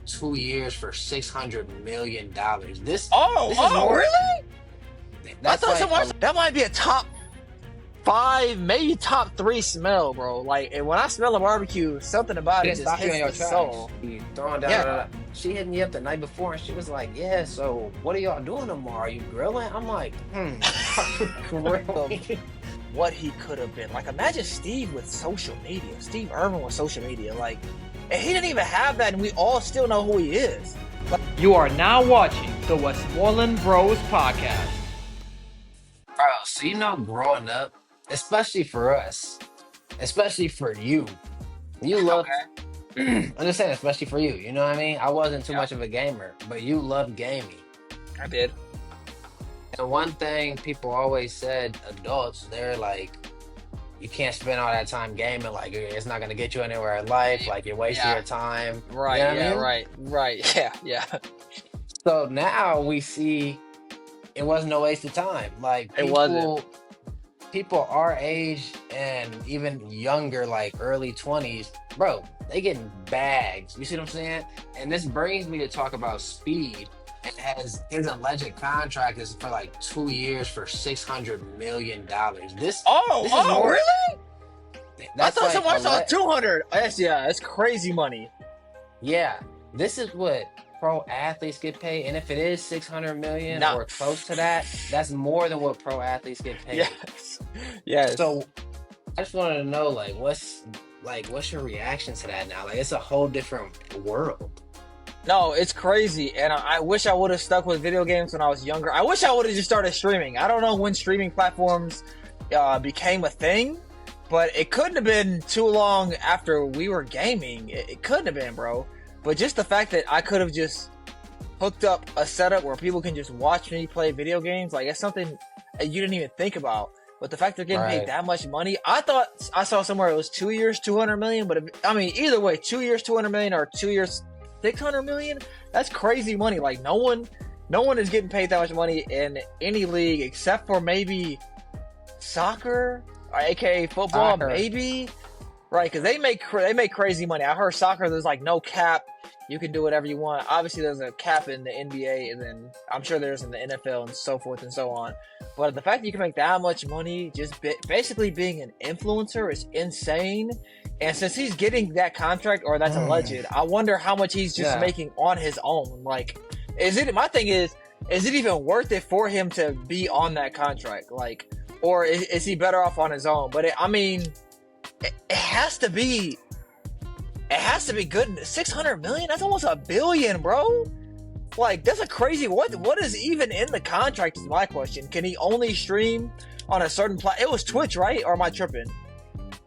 like 2 years for $600 million. This is Oh, more. really? I That's thought like someone that might be a top five, maybe top three smell, bro. Like, and when I smell a barbecue, something about she it didn't just stop you hits on your the tracks. soul. You throwing down. Yeah, She hit me up the night before, and she was like, "Yeah, so what are y'all doing tomorrow? Are you grilling?" I'm like, are you of grilling?" what he could have been. Like, imagine Steve with social media. Steve Irvin with social media. Like, and he didn't even have that, and we all still know who he is. You are now watching the Westmoreland Bros Podcast. Bro, so growing up, especially for us, especially for you, you loved. Okay. I'm just saying, especially for you. You know what I mean? I wasn't too Yeah, much of a gamer, but you loved gaming. I did. And one thing people always said, adults, they're like, you can't spend all that time gaming. Like, it's not gonna get you anywhere in life. Like, you're wasting Yeah. your time. You Right. know what Yeah. I mean? Right. Yeah. Yeah. So now we see it wasn't a waste of time. Like, It wasn't. people our age and even younger, like early 20s, bro, they getting bags. You see what I'm saying? And this brings me to talk about Speed. It has his alleged contract is for like 2 years for $600 million. This is Oh, more. really? I That's thought like someone saw 200. That's crazy money. yeah. This is what pro athletes get paid, and if it is 600 million Nah. or close to that, that's more than what pro athletes get paid. Yes. Yes. So I just wanted to know, what's your reaction to that now? Like, it's a whole different world. No, it's crazy, and I wish I would have stuck with video games when I was younger. I wish I would have just started streaming. I don't know when streaming platforms became a thing, but it couldn't have been too long after we were gaming. It couldn't have been, bro. But just the fact that I could have just hooked up a setup where people can just watch me play video games, like, it's something you didn't even think about. But the fact they're getting paid Right. that much money, I thought I saw somewhere it was 2 years, 200 million. But either way, 2 years, 200 million, or 2 years, 600 million. That's crazy money. Like, no one is getting paid that much money in any league except for maybe soccer, or aka football, Soccer. maybe. Right? Because they make crazy money. I heard soccer, there's like no cap. You can do whatever you want. Obviously, there's a cap in the NBA, and then I'm sure there's in the NFL and so forth and so on. But the fact that you can make that much money just basically being an influencer is insane. And since he's getting that contract, or that's alleged, I wonder how much he's just Yeah. making on his own. Like, my thing is it even worth it for him to be on that contract? Like, or is he better off on his own? But it has to be. It has to be good. 600 million? That's almost $1 billion, bro. Like, that's a crazy. What is even in the contract is my question. Can he only stream on a certain It was Twitch, right? Or am I tripping?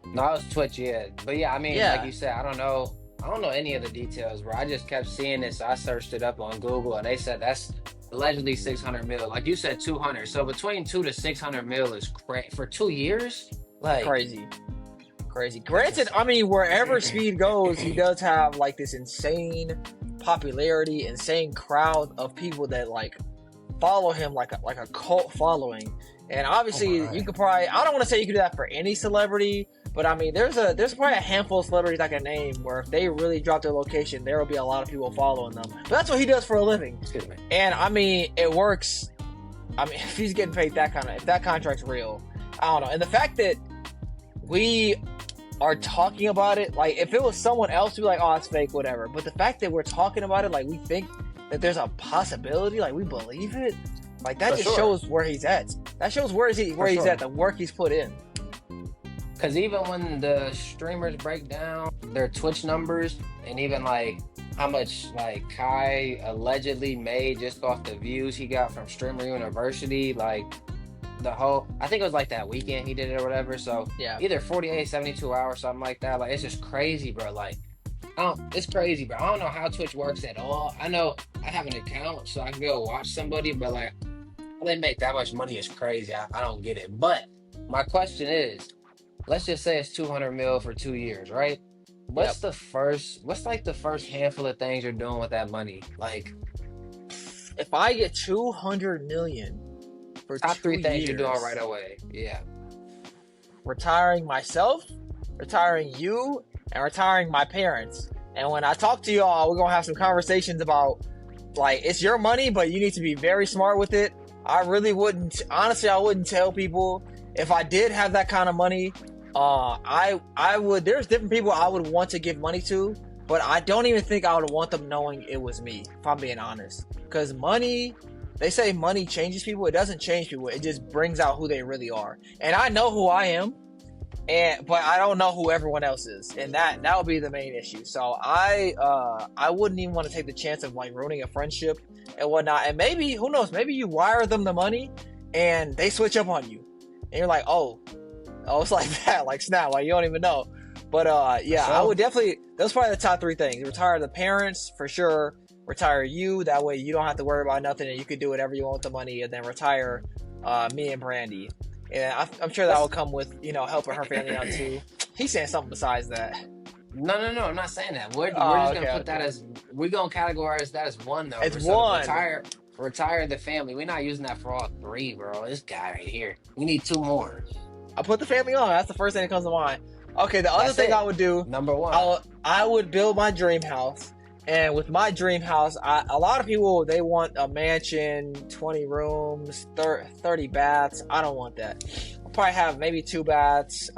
No, it was Twitch, yeah. But yeah, I mean, Yeah. like you said, I don't know any of the details, bro. I just kept seeing this. So I searched it up on Google, and they said that's allegedly 600 mil. Like you said, 200. So between 2 to 600 mil is for 2 years. Like, Crazy. Granted, wherever Speed goes, he does have like this insane popularity, insane crowd of people that like follow him like a cult following. And obviously, Oh my. you could probably, I don't want to say you could do that for any celebrity, but there's probably a handful of celebrities I can name where if they really drop their location, there will be a lot of people following them. But that's what he does for a living. Excuse me. And it works. If he's getting paid if that contract's real, I don't know. And the fact that we are talking about it, like, if it was someone else, we'd be like, oh, it's fake, whatever. But the fact that we're talking about it, like, we think that there's a possibility, like, we believe it, like, that For just sure. shows where he's at. That shows where he's sure. at, the work he's put in. Because even when the streamers break down their Twitch numbers, and even like how much like Kai allegedly made just off the views he got from Streamer University, like I think it was like that weekend he did it or whatever. So Yeah. either 48, 72 hours, something like that. Like, it's just crazy, bro. Like, it's crazy, bro. I don't know how Twitch works at all. I know I have an account so I can go watch somebody, but like, how they make that much money is crazy. I don't get it. But my question is, let's just say it's 200 mil for 2 years, right? What's the first handful of things you're doing with that money? Like, If I get 200 million for top 3 things years, you're doing right away. Yeah. retiring myself, retiring you, and retiring my parents. And when I talk to y'all, we're gonna have some conversations about like it's your money, but you need to be very smart with it. I really wouldn't, honestly, I wouldn't tell people if I did have that kind of money. I would. There's different people I would want to give money to, but I don't even think I would want them knowing it was me. If I'm being honest, because money. They say money changes people. It doesn't change people. It just brings out who they really are. And I know who I am, but I don't know who everyone else is, and that would be the main issue. So I wouldn't even want to take the chance of like ruining a friendship and whatnot. And maybe, who knows? Maybe you wire them the money, and they switch up on you, and you're like, oh, it's like that, like snap, like you don't even know. But yeah, I would definitely. Those are probably the top three things: retire the parents for sure. Retire you, that way you don't have to worry about nothing and you can do whatever you want with the money, and then retire me and Brandy. And I'm sure that will come with, you know, helping her family out too. He's saying something besides that. No, I'm not saying that. We're just gonna put that as, we're gonna categorize that as one though. It's one. Retire the family. We're not using that for all three, bro. This guy right here. We need two more. I put the family on. That's the first thing that comes to mind. Okay, the other thing I would do, number one, I would build my dream house. And with my dream house, a lot of people, they want a mansion, 20 rooms, 30 baths. I don't want that. I'll probably have maybe 2 baths,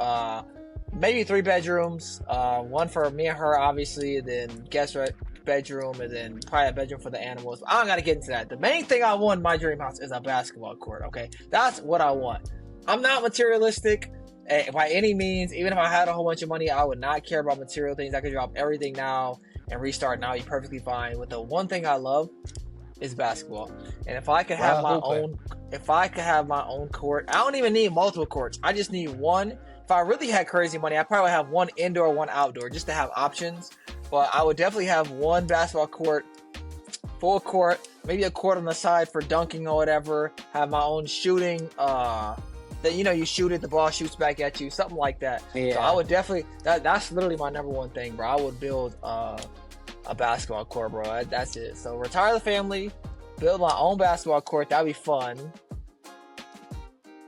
maybe 3 bedrooms, one for me and her, obviously, then guest bedroom, and then probably a bedroom for the animals. I don't got to get into that. The main thing I want in my dream house is a basketball court, okay? That's what I want. I'm not materialistic by any means. Even if I had a whole bunch of money, I would not care about material things. I could drop everything now and restart now. You're perfectly fine. With the one thing I love is basketball. And if I could have my own court, I don't even need multiple courts. I just need one. If I really had crazy money, I'd probably have one indoor, one outdoor, just to have options. But I would definitely have one basketball court, full court, maybe a court on the side for dunking or whatever. Have my own shooting, that, you know, you shoot it, the ball shoots back at you, something like that. Yeah. So I would definitely, that's literally my number one thing, bro. I would build a basketball court, bro. That's it. So retire the family, build my own basketball court. That'd be fun.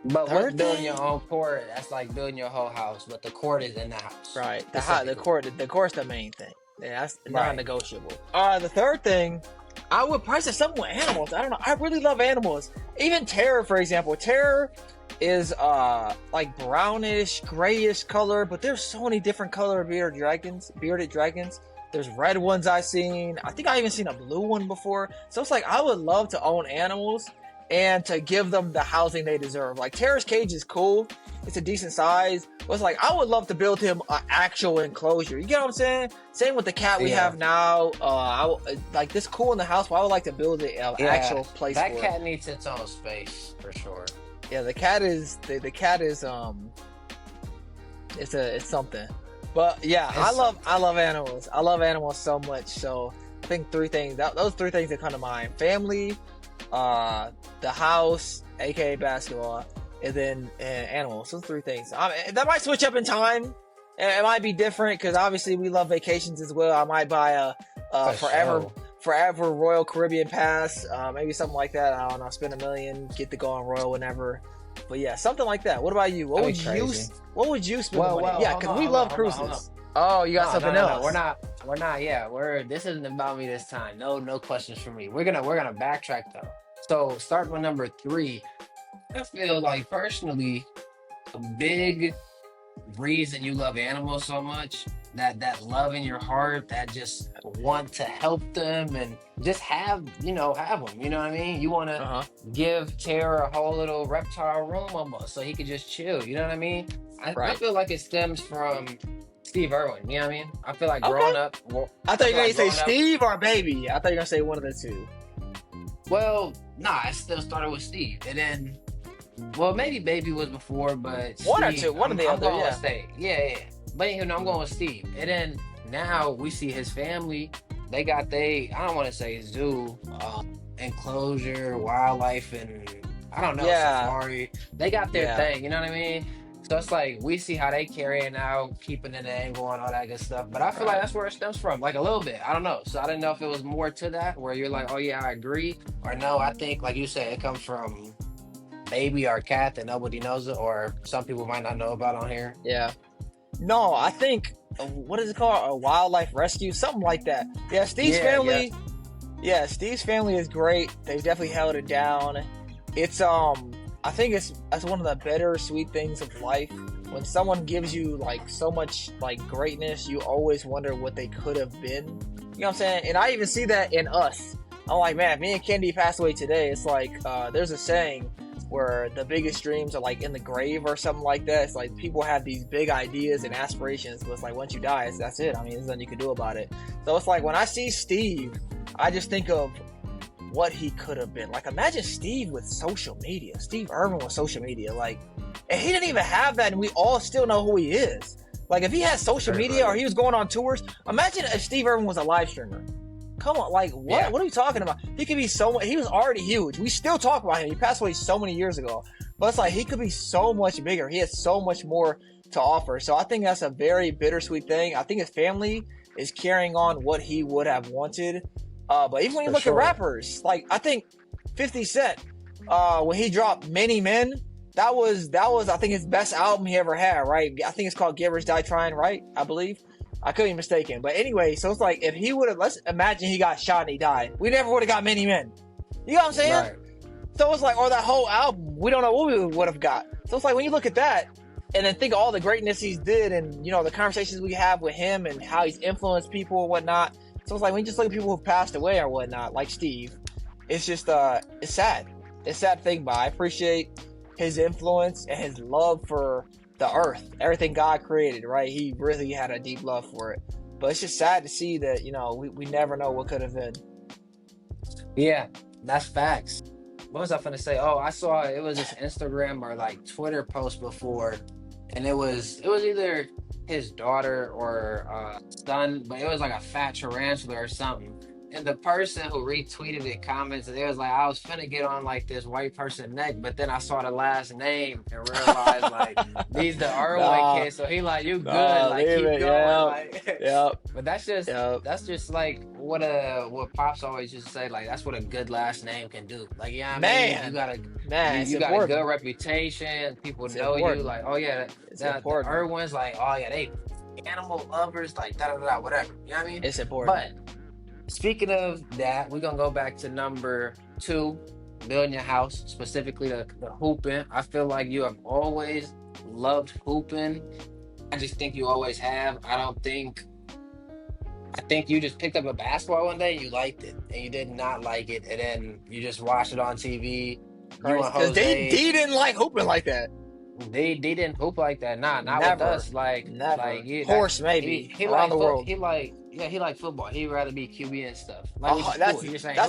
But with building your own court, that's like building your whole house, but the court is in the house. Right. The court's the main thing. Yeah, that's non-negotiable. The third thing, I would probably say something with animals. I don't know. I really love animals. Even Terror, for example. Terror is like brownish, grayish color, but there's so many different color bearded dragons. There's red ones I've seen. I think I even seen a blue one before. So it's like I would love to own animals and to give them the housing they deserve. Like Terror's cage is cool. It's a decent size. But it's like I would love to build him an actual enclosure. You get what I'm saying? Same with the cat we have now. Like this cool in the house, but I would like to build an actual place for it. That cat needs its own space for sure. Yeah, the cat is it's something. But yeah, I love animals. I love animals so much. So I think those 3 things that come to mind: family, the house, aka basketball, and then animals. Those 3 things. That might switch up in time. It might be different because obviously we love vacations as well. I might buy a forever Royal Caribbean pass, maybe something like that. I don't know, spend $1 million, get to go on Royal whenever. But yeah, something like that. What about you? What would you spend the money? Yeah, because we love cruises. Oh, you got something else? No, we're not. Yeah, this isn't about me this time. No questions for me. We're gonna backtrack though. So starting with number 3, I feel like personally, a big reason you love animals so much, that love in your heart, that just want to help them and just have them, you know what I mean? You want to give Terror a whole little reptile room almost so he could just chill, you know what I mean? I feel like it stems from Steve Irwin, you know what I mean? I feel like growing up, I thought you were going to say Steve or Baby. I thought you were going to say one of the two. Well, nah, I still started with Steve, and then, well, maybe Baby was before, but one Steve, or two, one of the other, yeah. But I'm going with Steve. And then now we see his family. They got I don't want to say zoo, enclosure, wildlife, and I don't know, safari. They got their thing, you know what I mean? So it's like we see how they carrying out, keeping it angle and all that good stuff. But I feel like that's where it stems from, like a little bit. I don't know. So I didn't know if it was more to that, where you're like, oh yeah, I agree, or no, I think like you said, it comes from Baby or cat that nobody knows it, or some people might not know about on here. Yeah. No, I think what is it called? A wildlife rescue, something like that. Yeah, Steve's family. Yeah, Steve's family is great. They've definitely held it down. It's I think that's one of the better sweet things of life. When someone gives you like so much like greatness, you always wonder what they could have been. You know what I'm saying? And I even see that in us. I'm like, man, if me and Kendi passed away today, it's like there's a saying where the biggest dreams are like in the grave or something like that. It's like people have these big ideas and aspirations, but it's like once you die, that's it. I mean, there's nothing you can do about it. So it's like when I see Steve, I just think of what he could have been. Like, imagine Steve with social media. Steve Irwin with social media. Like, and he didn't even have that, and we all still know who he is. Like, if he had social media or he was going on tours, imagine if Steve Irwin was a live streamer. Come on, like, what? Yeah. What are we talking about? He could be so much. He was already huge. We still talk about him. He passed away so many years ago. But it's like, he could be so much bigger. He has so much more to offer. So I think that's a very bittersweet thing. I think his family is carrying on what he would have wanted. But even when you look at rappers, like, I think 50 Cent, when he dropped Many Men, that was I think his best album he ever had, right? I think it's called Get Rich Die Trying, right? I believe. I could be mistaken. But anyway, so it's like, if he would have, let's imagine he got shot and he died. We never would have got Many Men. You know what I'm saying? Right. So it's like, or that whole album, we don't know what we would have got. So it's like, when you look at that, and then think of all the greatness he's did, and, you know, the conversations we have with him and how he's influenced people or whatnot. So it's like, when you just look at people who've passed away or whatnot, like Steve, it's just, it's sad. It's a sad thing, but I appreciate his influence and his love for the earth, everything God created, right? He really had a deep love for it. But it's just sad to see that, you know, we never know what could have been. Yeah, that's facts. What was I finna say? Oh, I saw it was this Instagram or like Twitter post before, and it was either his daughter or son, but it was like a fat tarantula or something. And the person who retweeted it commented, it was like, I was finna get on like this white person neck, but then I saw the last name and realized like these the Irwin kids. So he like, you good, like keep going. Like, But that's just like what Pops always used to say, like that's what a good last name can do. Like, yeah, you know what I mean, you got a good reputation, people know you, like, oh yeah, the Irwins, like, oh yeah, they animal lovers, like da da da, whatever. You know what I mean? It's important. But speaking of that, we're gonna go back to number 2, building your house, specifically the hooping. I feel like you have always loved hooping. I just think you always have. I think you just picked up a basketball one day, you liked it, and you did not like it, and then you just watched it on TV. Because D didn't like hooping like that. They didn't hoop like that. Nah, not Never. with us. Like, Never. like Horse maybe he around like the world. He like football. He'd rather be QB and stuff. Like, Oh, that's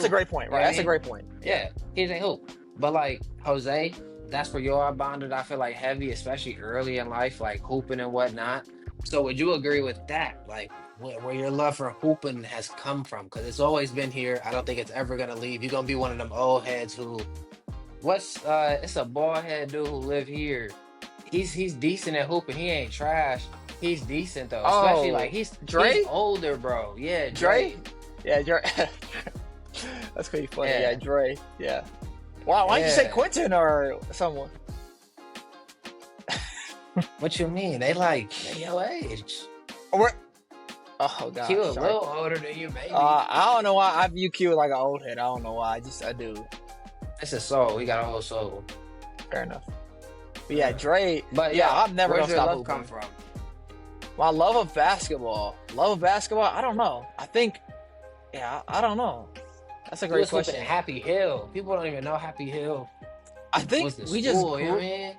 a great point, right? That's a great point. Yeah, he's a hoop. But like Jose, that's where you are bonded. I feel like heavy, especially early in life, like hooping and whatnot. So would you agree with that? Like where your love for hooping has come from? Because it's always been here. I don't think it's ever gonna leave. You're gonna be one of them old heads who, it's a bald head dude who live here. He's decent at hooping. He ain't trash. He's decent though. Especially like he's older, bro. Yeah, Dre. Yeah, Dre. That's pretty funny. Yeah, Dre. Yeah. Wow, why'd you say Quentin or someone? What you mean? They your age. Oh god. Q a little older than you, maybe. I don't know why I view Q like an old head. I don't know why. I do. It's a soul. He got a whole soul. Fair enough. But yeah, Dre. But yeah, I'm never gonna gonna stop love hooping. come from? My love of basketball. I don't know. I think. Yeah, I don't know. That's a great question. Happy Hill. People don't even know Happy Hill. I think we just. You know what I mean?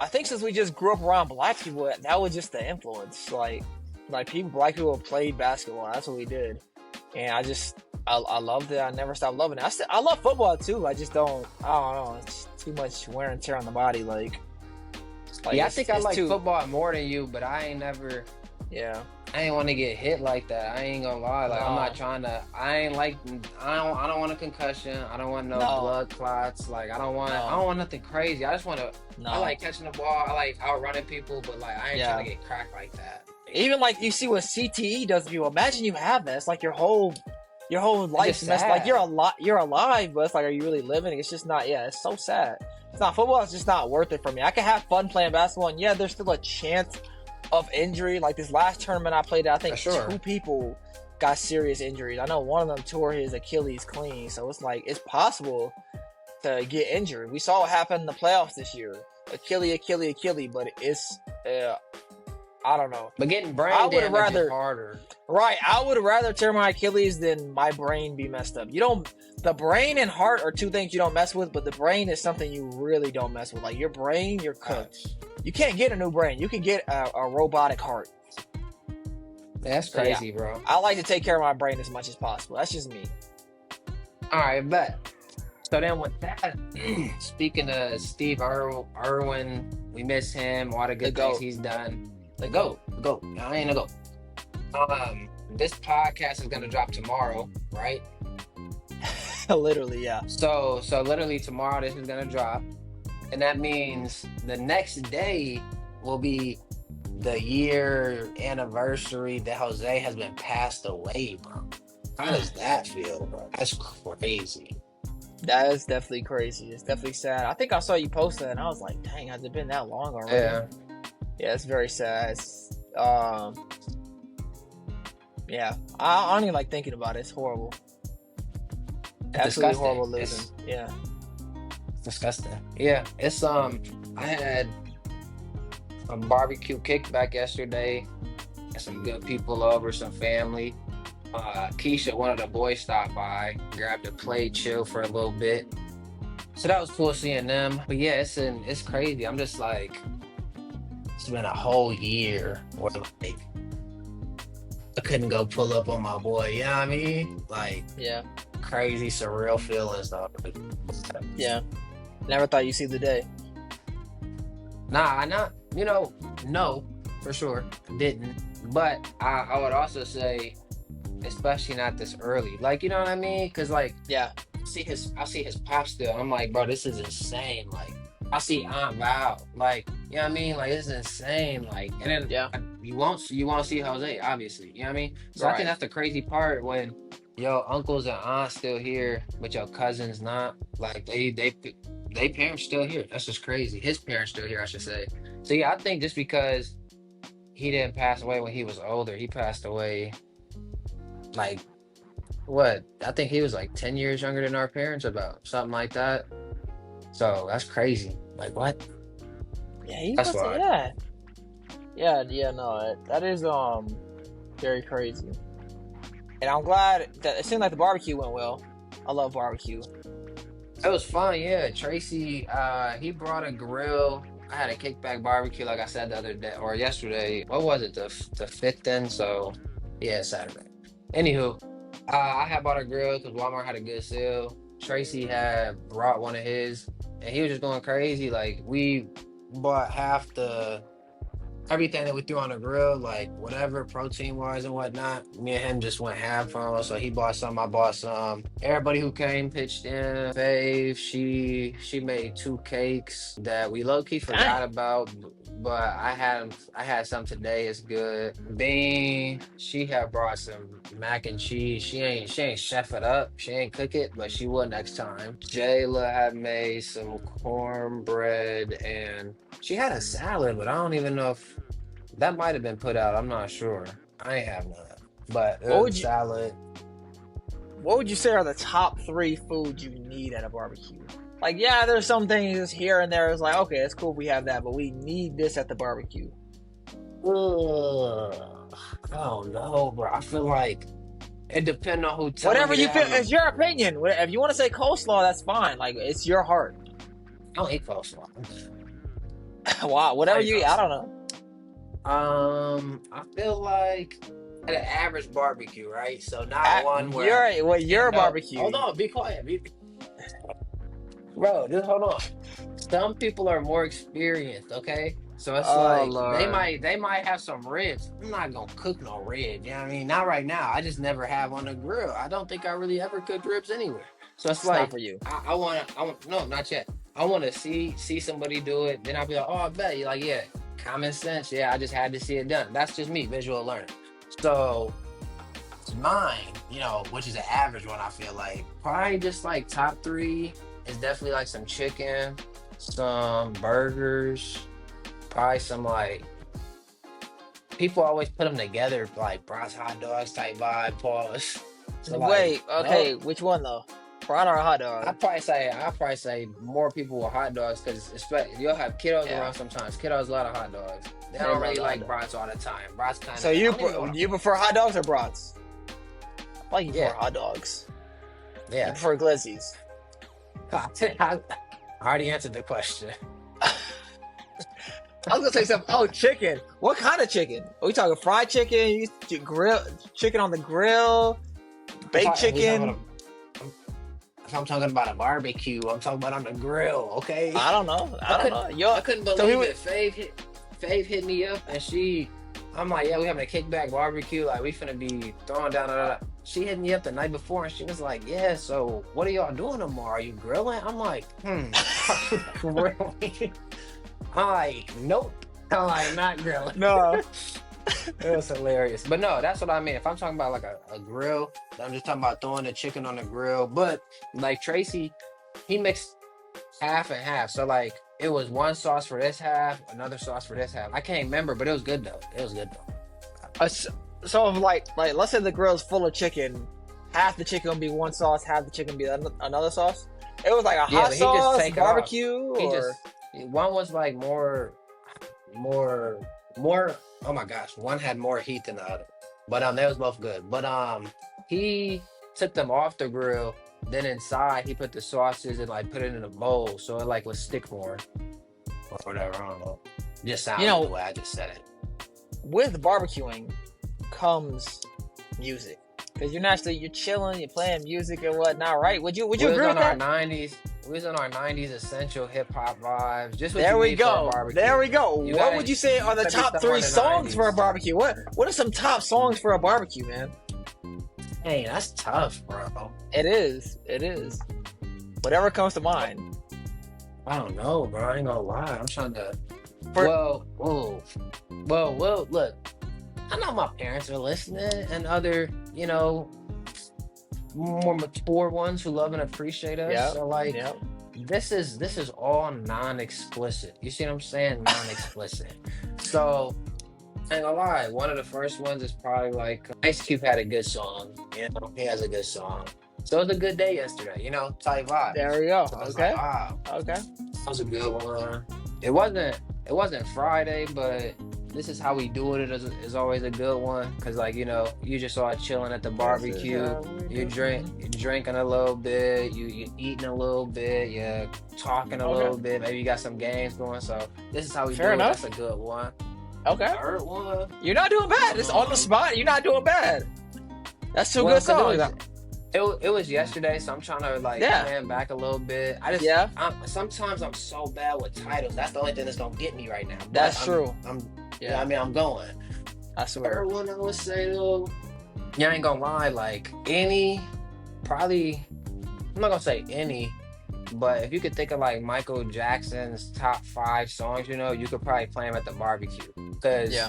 I think since we just grew up around black people, that was just the influence. Like black people played basketball. That's what we did, and I loved it. I never stopped loving it. I love football too. I don't know. It's too much wear and tear on the body. Like I think I like football more than you, but I ain't never. Yeah. I ain't want to get hit like that. I ain't gonna lie. Like, I'm not trying to. I don't want a concussion. I don't want no blood clots. Like, I don't want nothing crazy. I just want to. I like catching the ball. I like outrunning people, but like I ain't trying to get cracked like that. Even like you see what CTE does to people. Imagine you have that. It's like your whole life messed. Like you're alive, but it's like, are you really living? It's just not. Yeah, it's so sad. It's not football. It's just not worth it for me. I can have fun playing basketball, and there's still a chance of injury. Like this last tournament I played, I think For sure. 2 people got serious injuries. I know one of them tore his Achilles clean, so it's like it's possible to get injured. We saw what happened in the playoffs this year. Achilles, but it's I don't know. But getting brain I would damage rather- is harder. Right, I would rather tear my Achilles than my brain be messed up. The brain and heart are 2 things you don't mess with, but the brain is something you really don't mess with. Like your brain, you're cooked. You can't get a new brain. You can get a robotic heart. That's So, yeah. crazy, bro. I like to take care of my brain as much as possible. That's just me. All right, bet. So then with that, speaking of Steve Irwin, we miss him. All the good The things GOAT. he's done. The GOAT. I ain't a GOAT. This podcast is gonna drop tomorrow, right? Literally, yeah. So literally tomorrow this is gonna drop, and that means the next day will be the year anniversary that Jose has been passed away, bro. How does that feel, bro? That's crazy. That is definitely crazy. It's definitely sad. I think I saw you post that, and I was like, "Dang, has it been that long already?" Yeah, it's very sad. It's, yeah, I don't even like thinking about it. It's horrible. Absolutely disgusting. horrible losing. Yeah. It's disgusting. Yeah, it's I had a barbecue kickback yesterday. Had some good people over, some family. Keisha, one of the boys, stopped by, grabbed a plate, chill for a little bit. So that was cool seeing them. But yeah, it's crazy. I'm just like, it's been a whole year where like I couldn't go pull up on my boy. You know what I mean? Like Yeah. crazy, surreal feelings though. Yeah. Never thought you'd see the day. Nah, no, for sure, didn't. But I would also say, especially not this early. Like, you know what I mean? Because like, Yeah. I see his pop still. I'm like, bro, this is insane. Like, I see Aunt Val. Like, you know what I mean? Like, this is insane. Like, and then Yeah. you won't see Jose, obviously. You know what I mean? So I Right. think that's the crazy part when your uncles and aunts still here, but your cousins not. Like, they parents still here. That's just crazy. His parents still here, I should say. So yeah, I think just because he didn't pass away when he was older, he passed away like what? I think he was like 10 years younger than our parents, about something like that. So that's crazy. Like what? Yeah, he's That's supposed to, why. yeah, no, that is very crazy. And I'm glad that it seemed like the barbecue went well. I love barbecue. It was fun, yeah. Tracy, he brought a grill. I had a kickback barbecue, like I said the other day or yesterday. What was it? The 5th then? So yeah, Saturday. Anywho, I had bought a grill because Walmart had a good sale. Tracy had brought one of his, and he was just going crazy. Like we bought half the everything that we threw on the grill, like whatever protein wise and whatnot. Me and him just went half on. So he bought some, I bought some. Everybody who came pitched in. Fave, she made 2 cakes that we low key forgot about, but I had some today. It's good. Bean, she had brought some mac and cheese. She ain't chef it up. She ain't cook it, but she will next time. Jayla had made some cornbread and she had a salad, but I don't even know if that might have been put out. I'm not sure. I ain't have none. But it was salad. What would you say are the top 3 foods you need at a barbecue? Like, yeah, there's some things here and there. It's like, okay, it's cool if we have that, but we need this at the barbecue. Ugh, I don't know, bro. I feel like it depends on who. Whatever you feel, it's your opinion. If you want to say coleslaw, that's fine. Like, it's your heart. I don't eat coleslaw. Wow, whatever you eat, I don't know. I feel like at an average barbecue, right? So not one where your barbecue. Hold on, be quiet. Bro, just hold on. Some people are more experienced, okay? So it's like Lord. they might have some ribs. I'm not gonna cook no ribs. You know what I mean? Not right now. I just never have on the grill. I don't think I really ever cooked ribs anywhere. So it's like not for you. I want no, not yet. I want to see somebody do it. Then I'll be like, oh, I bet. You're like, yeah, common sense. Yeah, I just had to see it done. That's just me, visual learning. So it's mine, which is an average one. I feel like probably just like top 3 is definitely like some chicken, some burgers, probably some like people always put them together like Bronx hot dogs type vibe. Pause. So like, Wait, no, okay, which one though? Fried or hot dog? I probably say more people with hot dogs because you'll have kiddos Yeah, around sometimes. Kiddos love hot dogs. They they don't love really the hot like dog. brats all the time. Brats kind So of. I you don't even want to. you prefer hot dogs or brats? I like you Yeah, prefer hot dogs. You yeah. prefer glizzies. I already answered the question. I was gonna say something. Oh, chicken. What kind of chicken? Are we talking fried chicken? Grill chicken on the grill, baked If we talking about chicken? if I'm talking about a barbecue, I'm talking about on the grill. Okay. I don't know. I I don't couldn't. know. I couldn't So he believe would. it. Fave hit me up, and I'm like, yeah, we having a kickback barbecue. Like, we finna be throwing down. Da, da, da. She hit me up the night before, and she was like, yeah. So, what are y'all doing tomorrow? Are you grilling? I'm like, grilling. I'm like, nope. I'm like, not grilling. No. It was hilarious. But no, that's what I mean. If I'm talking about like a grill, I'm just talking about throwing the chicken on the grill. But like Tracy, he mixed half and half. So like it was one sauce for this half, another sauce for this half. I can't remember, but it was good though. It was good though. Uh, s- So if like let's say the grill's full of chicken, half the chicken will be one sauce, half the chicken be another sauce. It was like a Yeah, hot but he just sauce take it off. barbecue, He or just one was like more more oh my gosh, one had more heat than the other. But they was both good. But he took them off the grill, then inside he put the sauces and like put it in a bowl so it like would stick more or whatever. I don't know. Just you sounded the know, way I just said it. with barbecuing comes music. Because you're chilling, you're playing music and whatnot, right? Would you We was agree with on our that? 90s. We was on our 90s essential hip hop vibes. Just what There you we need for a go. barbecue. There we go. You What gotta would you say are the gotta be top somewhere three in the songs for a 90s. barbecue? What are some top songs for a barbecue, man? Hey, that's tough, bro. It is. It is. Whatever comes to mind. I don't know, bro. I ain't gonna lie. I'm trying to. For Well, whoa. Well, look. I know my parents are listening and other, more mature ones who love and appreciate us. yeah, So like yeah. this is all non-explicit. You see what I'm saying? Non-explicit. So I ain't gonna lie, one of the first ones is probably like Ice Cube had a good song. He has a good song. So it was a good day yesterday, type vibe. There we go. So it's Okay. like, wow, Okay. that was a good one. It wasn't Friday, but this is how we do it is always a good one because like you just all chilling at the This is barbecue, how we you do drinking a little bit, you eating a little bit, you talking a Okay. little bit, maybe you got some games going. So this is how we Fair do enough. it. That's a good one. Okay. Third one, You're not doing bad. It's on the um, spot. You're not doing bad. That's two well, good 'cause songs. it was yesterday, so I'm trying to like Yeah. plan back a little bit. Yeah. Sometimes I'm so bad with titles. That's the only thing that's gonna get me right now. But That's true. Yeah, I mean, I'm going. I swear. Third one, I would say though, yeah, I ain't gonna lie. Like probably, I'm not gonna say any, but if you could think of like Michael Jackson's top 5 songs, you could probably play them at the barbecue. Cause Yeah.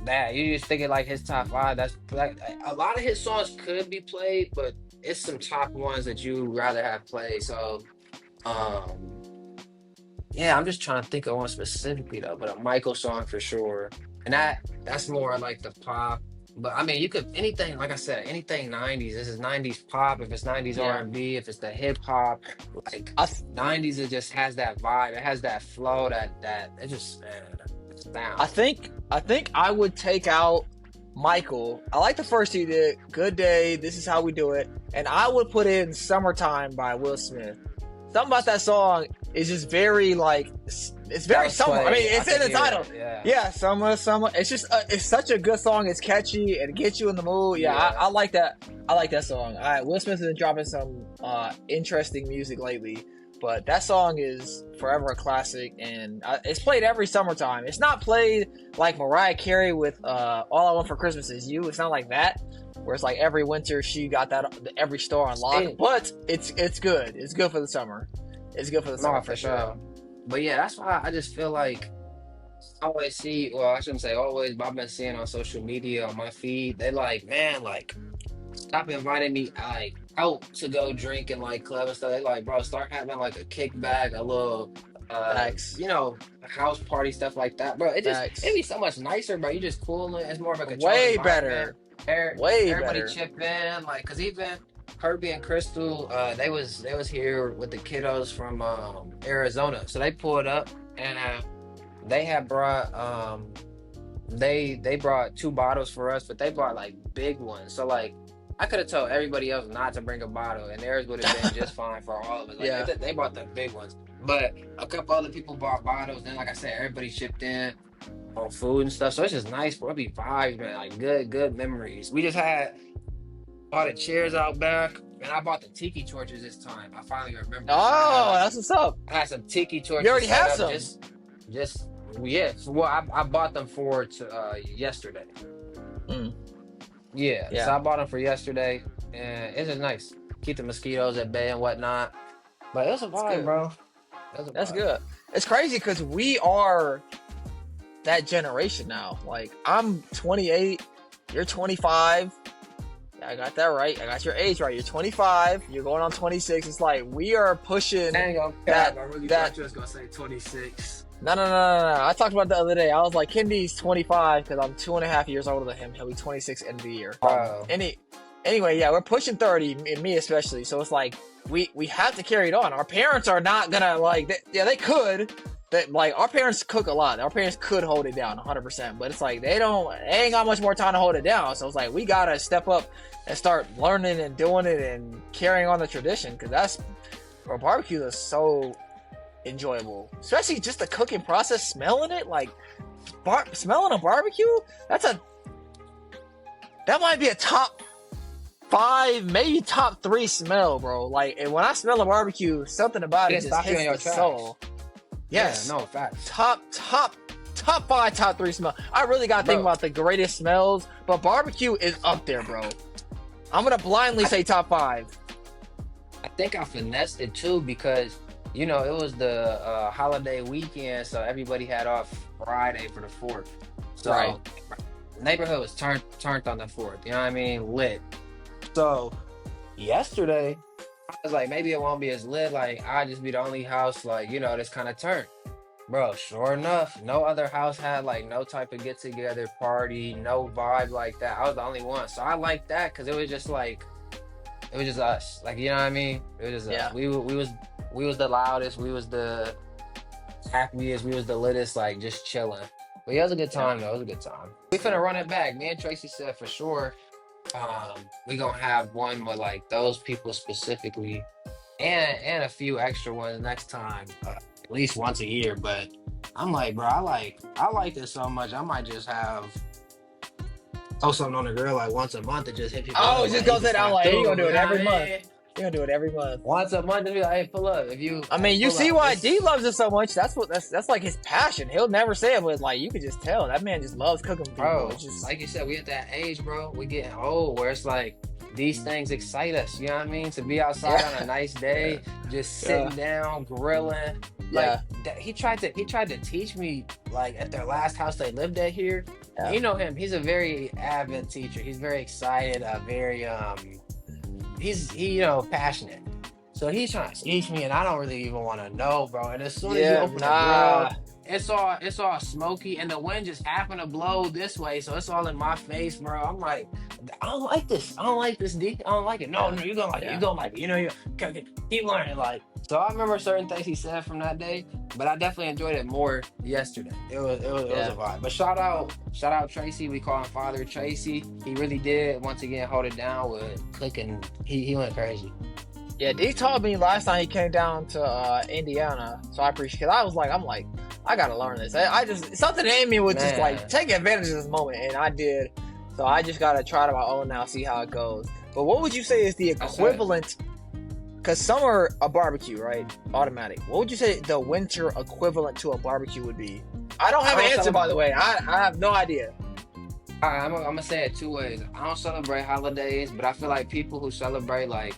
that you just think of like his top 5. That's like a lot of his songs could be played, but it's some top ones that you rather have played. So, um, yeah, I'm just trying to think of one specifically though, but a Michael song for sure. And that's more like the pop. But I mean, you could anything, like I said, anything 90s. This is 90s pop. If it's 90s Yeah. R&B, if it's the hip hop, like I th- 90s, it just has that vibe. It has that flow. That it just it's down. I think I would take out Michael. I like the first two did. Good Day, This Is How We Do It. And I would put in Summertime by Will Smith. Something about that song is just very like it's very summer. I mean, it's in the title. Yeah. Yeah, summer. It's just it's such a good song. It's catchy and it gets you in the mood. Yeah, Yeah. I like that. I like that song. All right, Will Smith has been dropping some interesting music lately, but that song is forever a classic, and it's played every summertime. It's not played like Mariah Carey with "All I Want for Christmas Is You." It's not like that, where it's like every winter she got that every store on lock. Hey. But it's good. It's good for the summer. It's good for the summer No, for sure. But yeah, that's why I just feel like I always see, well, I shouldn't say always, but I've been seeing on social media on my feed, they like, man, like, stop inviting me like out to go drink and like club and stuff. They like, bro, start having like a kickback, Facts. House party stuff like that, bro. Facts. It'd be so much nicer, bro. You just cool. It's more of a controlled Way environment. better. Way Everybody better. chip in, like, cause even Herbie and Crystal, they was here with the kiddos from Arizona, so they pulled up and they had brought they brought 2 bottles for us, but they brought like big ones. So like I could have told everybody else not to bring a bottle, and theirs would have been just fine for all of us. Like Yeah. they brought the big ones, but a couple other people bought bottles. Then, like I said, everybody chipped in on food and stuff. So it's just nice, bro. It'd be vibes, man. Like good memories. We just had all the chairs out back, and I bought the tiki torches this time. I finally remembered. So Oh, that's what's up. I had some tiki torches. You already set have up some. Just yeah. Well, I bought them for yesterday. Mm. Yeah. Yeah. So I bought them for yesterday, and it's just nice. Keep the mosquitoes at bay and whatnot. But it's a vibe, good. bro. That's good. It's crazy because we are that generation now. Like, I'm 28, you're 25. I got that right. I got your age right. You're 25. You're going on 26. It's like we are pushing. Hang on, That- I really that- thought you was gonna say 26. No. I talked about it the other day. I was like, Kendi's 25 because I'm 2.5 years older than him. He'll be 26 end of the year. Wow. Anyway, yeah, we're pushing 30, and me especially. So it's like we have to carry it on. Our parents are not gonna they could. Like our parents cook a lot. Our parents could hold it down 100%, but it's like they ain't got much more time to hold it down. So it's like we gotta step up and start learning and doing it and carrying on the tradition because barbecue is so enjoyable, especially just the cooking process, smelling it, like smelling a barbecue. That might be a top 5, maybe top 3 smell, bro. Like, and when I smell a barbecue, something about it just stop you in your hits the tracks. soul. Yes, Yeah, no facts. top 5, top 3 smell. I really gotta think Bro. about the greatest smells, but barbecue is up there, bro. I'm gonna blindly say top 5. I think I finessed it too because it was the holiday weekend, so everybody had off Friday for the 4th. So Right. neighborhood was turned on the 4th. You know what I mean? Lit. So yesterday, I was like, maybe it won't be as lit. Like I'll just be the only house, like this kind of turned. Bro, sure enough, no other house had like no type of get together party, no vibe like that. I was the only one, so I liked that because it was just us. Like, you know what I mean? It was just Yeah. us. We was the loudest. We was the happiest. We was the littest. Like just chilling. But yeah, it was a good time though. It was a good time. We finna run it back. Me and Tracy said for sure. We gonna have one with like those people specifically, and a few extra ones next time. At least once a year. But I'm like, bro, I like this so much. I might just throw something on the grill like once a month and just hit people. Oh, up, just like, goes hey, in. I'm stop like, you through, gonna do it know every what I month. mean? You're gonna do it every month. Once a month, just be like, hey, pull up. I mean, you pull see up. why It's- D loves it so much. That's like his passion. He'll never say it, but like you could just tell that man just loves cooking for people. Bro, It's just like you said, we at that age, bro. We getting old where it's like these things excite us. You know what I mean? To be outside Yeah. on a nice day, just sitting down, grilling. Like he tried to teach me like at their last house they lived at here. Yeah. You know him. He's a very avid teacher. He's very excited. Very he's passionate. So he's trying to teach me, and I don't really even want to know, bro. And as soon as you open the grill, it's all smoky, and the wind just happened to blow this way, so it's all in my face, bro. I'm like, I don't like this. I don't like this, D. I don't like it. No, you're gonna like it. You're gonna like it. You keep learning. Like, so I remember certain things he said from that day, but I definitely enjoyed it more yesterday. It was a vibe. But shout out Tracy. We call him Father Tracy. He really did once again hold it down with cooking. He went crazy. Yeah, D told me last time he came down to Indiana, so I appreciate. Cause I'm like, I gotta learn this. I just something in me would just like take advantage of this moment, and I did. So I just gotta try it on my own now, see how it goes. But what would you say is the equivalent? Because summer a barbecue, right? Automatic. What would you say the winter equivalent to a barbecue would be? I don't have an answer, by the way. I have no idea. All right, I'm gonna say it 2 ways. I don't celebrate holidays, but I feel like people who celebrate like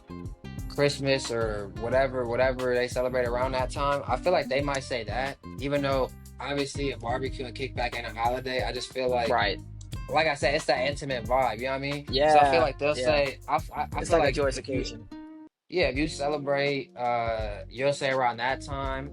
Christmas or whatever they celebrate around that time, I feel like they might say that, even though obviously a barbecue and kickback ain't a holiday. I just feel like, Right. like I said, it's that intimate vibe. You know what I mean? Yeah. So I feel like they'll Yeah. say, I It's feel like a like joyous if you- occasion. Yeah, if you celebrate, you'll say around that time.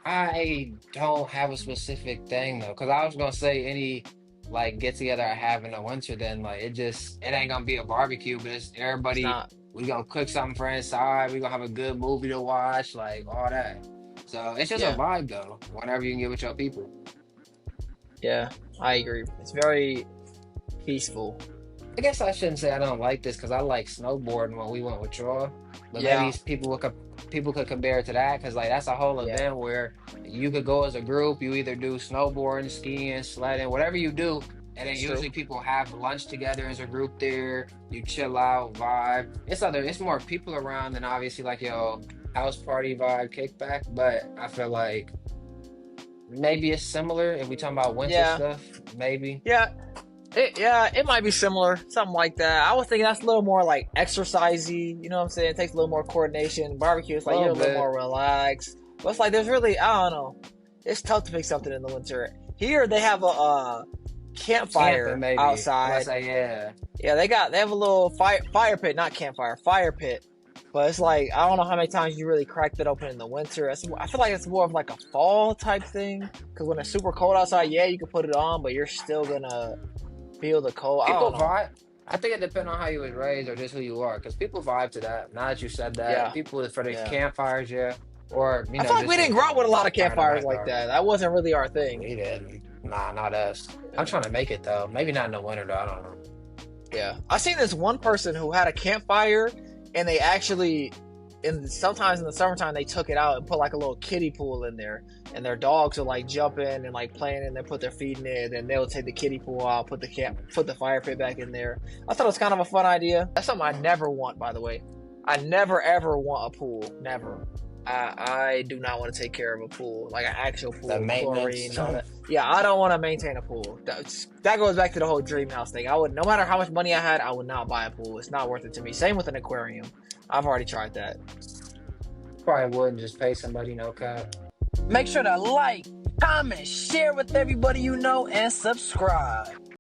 I don't have a specific thing though, because I was gonna say any like get together I have in the winter, then like it ain't gonna be a barbecue, but it's It's everybody. not. We gonna cook something for inside. We gonna have a good movie to watch, like all that. So it's just a Yeah, vibe though. Whenever you can get with your people. yeah, I agree. It's very peaceful. I guess I shouldn't say I don't like this because I like snowboarding when we went with y'all, but Yeah, maybe people could compare it to that because like that's a whole yeah, event where you could go as a group. You either do snowboarding, skiing, sledding, whatever you do, and then it's true. usually people have lunch together as a group there. You chill out, vibe. It's more people around than obviously like your house party vibe kickback. But I feel like maybe it's similar if we talking about winter Yeah, stuff. Maybe yeah, it might be similar, something like that. I was thinking that's a little more like exercisey. You know what I'm saying? It takes a little more coordination. Barbecue, it's a like little you're a little bit. more relaxed. But it's like there's really, I don't know. It's tough to pick something in the winter. Here they have a Camping campfire maybe. Let's outside. say yeah. Yeah, they have a little fire pit, not campfire, fire pit. But it's like I don't know how many times you really cracked it open in the winter. I feel like it's more of like a fall type thing. Because when it's super cold outside, yeah, you can put it on, but you're still gonna feel the cold. I People don't know. vibe. I think it depends on how you was raised or just who you are, because people vibe to that. Now that you said that, Yeah, people for the yeah. campfires, yeah, or I feel like we just didn't a grow up with a lot of fire in the campfires like backyard. that. That wasn't really our thing. We didn't. Nah, not us. I'm Yeah. trying to make it though. Maybe not in the winter though. I don't know. Yeah, I seen this one person who had a campfire, and they actually, sometimes in the summertime, they took it out and put like a little kiddie pool in there, and their dogs would like jump in and like play in, and they put their feet in it, and they would take the kiddie pool out, put the fire pit back in there. I thought it was kind of a fun idea. That's something I never want, by the way. I never ever want a pool. Never. I do not want to take care of a pool, like an actual pool, The chlorine, maintenance. all that. Yeah, I don't want to maintain a pool. That goes back to the whole dream house thing. I would, no matter how much money I had, I would not buy a pool. It's not worth it to me. Same with an aquarium. I've already tried that. Probably wouldn't just pay somebody no cap. Make sure to like, comment, share with everybody you know, and subscribe.